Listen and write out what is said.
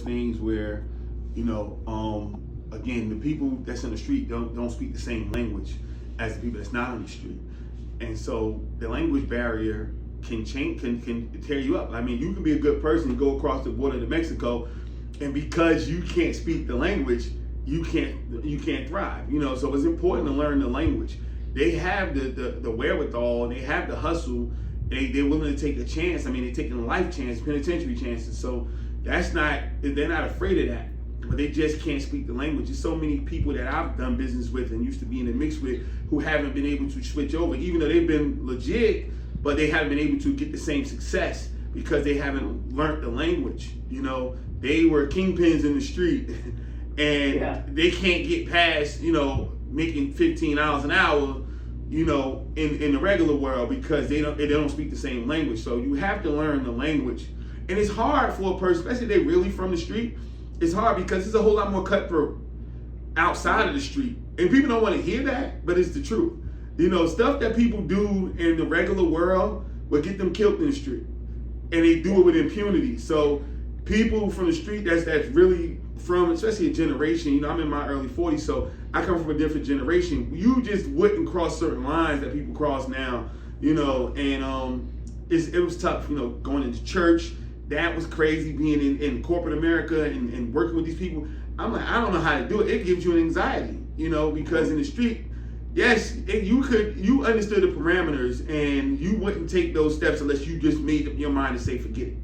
things where, again, the people that's in the street don't speak the same language as the people that's not on the street, and so the language barrier can change, can tear you up. I mean, you can be a good person, go across the border to Mexico, and because you can't speak the language, you can't thrive. So it's important to learn the language. They have the wherewithal, they have the hustle. They're willing to take a chance. I mean, they're taking life chances, penitentiary chances. So they're not afraid of that. But they just can't speak the language. There's so many people that I've done business with and used to be in the mix with who haven't been able to switch over, even though they've been legit, but they haven't been able to get the same success because they haven't learned the language. They were kingpins in the street and they can't get past, making $15 an hour, in the regular world because they don't speak the same language. So you have to learn the language. And it's hard for a person, especially if they're really from the street. It's hard because it's a whole lot more cutthroat outside of the street. And people don't want to hear that, but it's the truth. Stuff that people do in the regular world will get them killed in the street. And they do it with impunity. So people from the street that's really from, especially a generation, I'm in my early 40s, so I come from a different generation. You just wouldn't cross certain lines that people cross now, and it was tough, going into church. That was crazy, being in corporate America and working with these people. I'm like, I don't know how to do it. It gives you an anxiety, because in the street, yes, you understood the parameters and you wouldn't take those steps unless you just made up your mind to say, forget it.